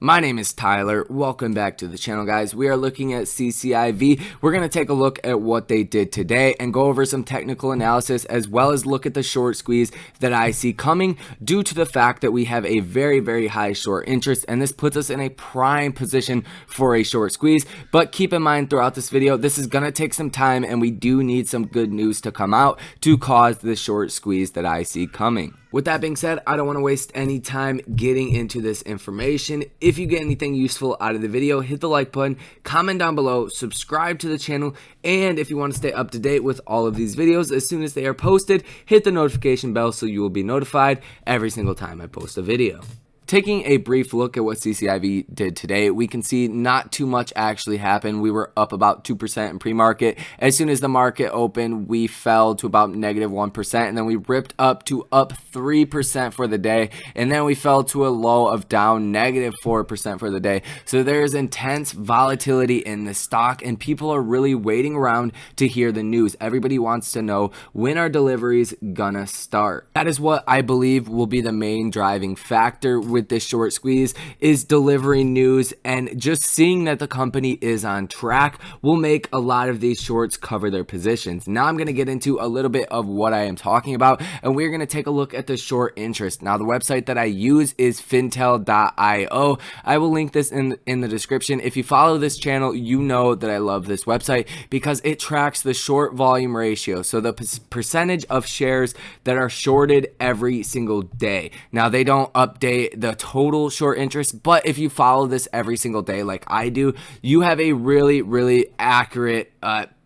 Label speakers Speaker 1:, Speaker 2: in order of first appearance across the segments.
Speaker 1: My name is Tyler. Welcome back to the channel, guys. We are looking at CCIV. We're going to take a look at what they did today and go over some technical analysis, as well as look at the short squeeze that I see coming due to the fact that we have a very high short interest, and this puts us in a prime position for a short squeeze. But keep in mind, throughout this video, this is going to take some time, and we do need some good news to come out to cause the short squeeze that I see coming. With that being said, I don't want to waste any time getting into this information. If you get anything useful out of the video, hit the like button, comment down below, subscribe to the channel, and if you want to stay up to date with all of these videos as soon as they are posted, hit the notification bell so you will be notified every single time I post a video. Taking a brief look at what CCIV did today, we can see not too much actually happened. We were up about 2% in pre-market. As soon as the market opened, we fell to about -1%, and then we ripped up to up 3% for the day, and then we fell to a low of down -4% for the day. So there is intense volatility in the stock, and people are really waiting around to hear the news. Everybody wants to know, when are deliveries gonna start? That is what I believe will be the main driving factor with this short squeeze, is delivering news, and just seeing that the company is on track will make a lot of these shorts cover their positions. Now I'm going to get into a little bit of what I am talking about, and we're going to take a look at the short interest. Now the website that I use is fintel.io. I will link this in the description. If you follow this channel, you know that I love this website because it tracks the short volume ratio, so the percentage of shares that are shorted every single day. Now they don't update the total short interest, but if you follow this every single day like I do, you have a really accurate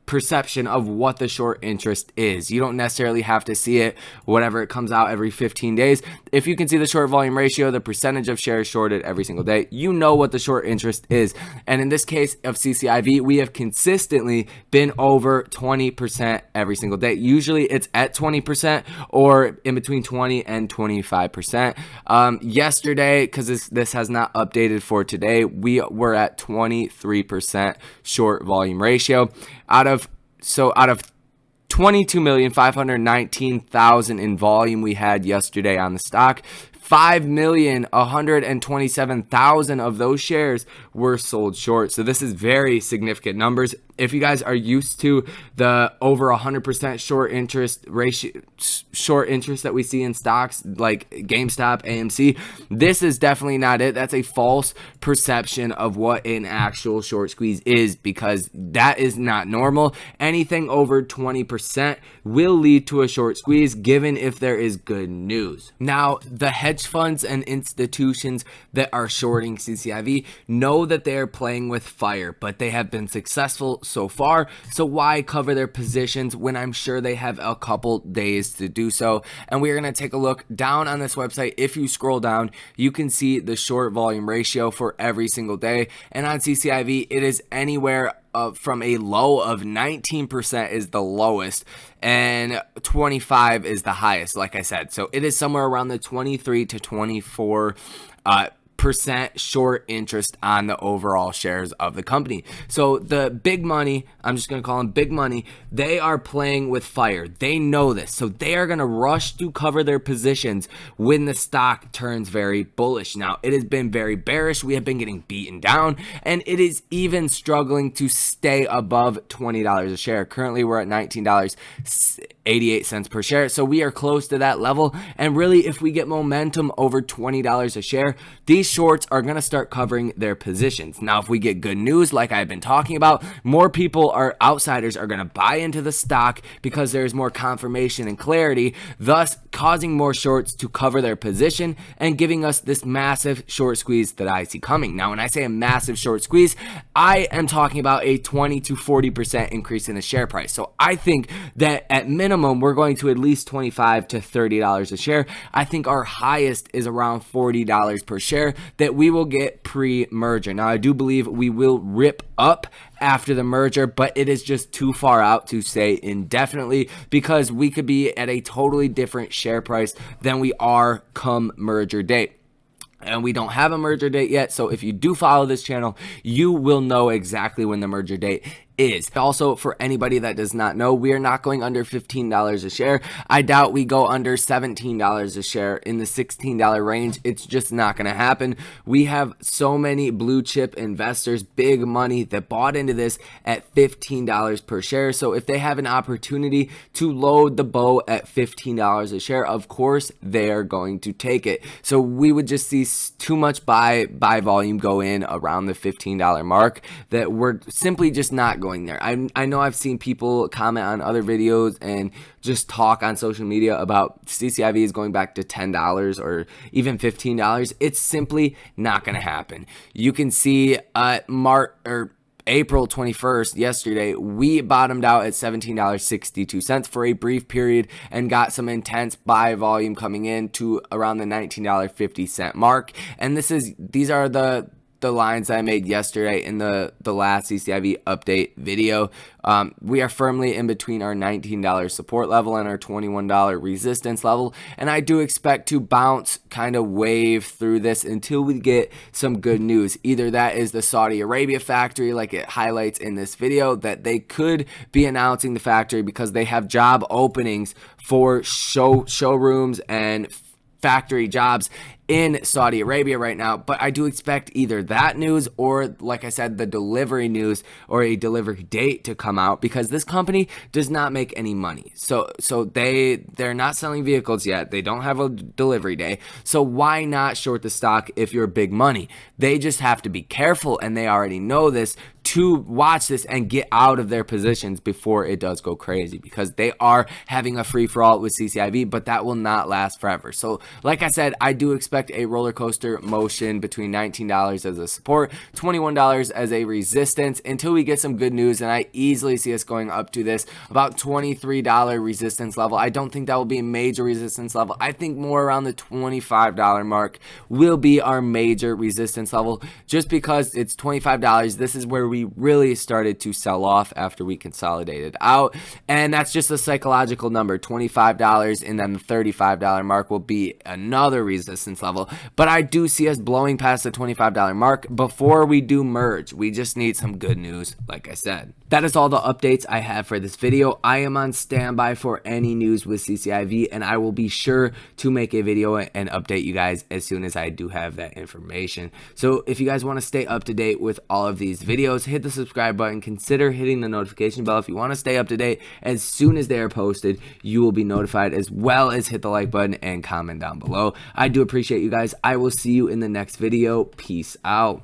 Speaker 1: perception of what the short interest is. You don't necessarily have to see it whatever it comes out every 15 days. If you can see the short volume ratio, the percentage of shares shorted every single day, you know what the short interest is. And in this case of CCIV, we have consistently been over 20% every single day. Usually it's at 20% or in between 20 and 25%. Yesterday, because this has not updated for today, we were at 23% short volume ratio. Out of 22,519,000 in volume we had yesterday on the stock, 5,127,000 of those shares were sold short. So this is very significant numbers. If you guys are used to the over 100% short interest ratio, short interest that we see in stocks like GameStop, AMC, this is definitely not it. That's a false perception of what an actual short squeeze is, because that is not normal. Anything over 20% will lead to a short squeeze, given if there is good news. Now, the hedge funds and institutions that are shorting CCIV know that they are playing with fire, but they have been successful so far. So why cover their positions when I'm sure they have a couple days to do so? And we're going to take a look down on this website. If you scroll down, you can see the short volume ratio for every single day. And on CCIV, it is anywhere from a low of 19% is the lowest, and 25 is the highest, like I said. So it is somewhere around the 23 to 24 percent short interest on the overall shares of the company. So the big money, I'm just going to call them big money, they are playing with fire. They know this. So they are going to rush to cover their positions when the stock turns very bullish. Now, it has been very bearish. We have been getting beaten down, and it is even struggling to stay above $20 a share. Currently, we're at $19.88 per share. So we are close to that level. And really, if we get momentum over $20 a share, these shorts are going to start covering their positions. Now, if we get good news, like I've been talking about, more people outsiders are going to buy into the stock because there's more confirmation and clarity, thus causing more shorts to cover their position and giving us this massive short squeeze that I see coming. Now, when I say a massive short squeeze, I am talking about a 20 to 40% increase in the share price. So I think that at minimum, we're going to at least $25 to $30 a share. I think our highest is around $40 per share that we will get pre-merger. Now, I do believe we will rip up after the merger, but it is just too far out to say indefinitely, because we could be at a totally different share price than we are come merger date. And we don't have a merger date yet, so if you do follow this channel, you will know exactly when the merger date is. Also, for anybody that does not know, we are not going under $15 a share. I doubt we go under $17 a share in the $16 range. It's just not going to happen. We have so many blue chip investors, big money, that bought into this at $15 per share. So if they have an opportunity to load the boat at $15 a share, of course they are going to take it. So we would just see too much buy volume go in around the $15 mark that we're simply just not going there. I know I've seen people comment on other videos and just talk on social media about CCIV is going back to $10 or even $15. It's simply not going to happen. You can see April 21st, yesterday, we bottomed out at $17.62 for a brief period and got some intense buy volume coming in to around the $19.50 mark. And these are the lines I made yesterday in the last CCIV update video. We are firmly in between our $19 support level and our $21 resistance level, and I do expect to bounce, kind of wave through this until we get some good news. Either that is the Saudi Arabia factory, like it highlights in this video, that they could be announcing the factory because they have job openings for showrooms and factory jobs in Saudi Arabia right now. But I do expect either that news or, like I said, the delivery news or a delivery date to come out, because this company does not make any money. So they're not selling vehicles yet. They don't have a delivery day. So why not short the stock if you're big money? They just have to be careful, and they already know this, to watch this and get out of their positions before it does go crazy, because they are having a free-for-all with CCIV, but that will not last forever. So like I said, I do expect a roller coaster motion between $19 as a support, $21 as a resistance, until we get some good news. And I easily see us going up to this about $23 resistance level. I don't think that will be a major resistance level. I think more around the $25 mark will be our major resistance level, just because it's $25. This is where we really started to sell off after we consolidated out, and that's just a psychological number. $25, and then the $35 mark will be another resistance level. But I do see us blowing past the $25 mark before we do merge. We just need some good news, like I said. That is all the updates I have for this video. I am on standby for any news with CCIV, and I will be sure to make a video and update you guys as soon as I do have that information. So if you guys want to stay up to date with all of these videos, hit the subscribe button, consider hitting the notification bell. If you want to stay up to date, as soon as they are posted, you will be notified, as well as hit the like button and comment down below. I do appreciate you guys. I will see you in the next video. Peace out.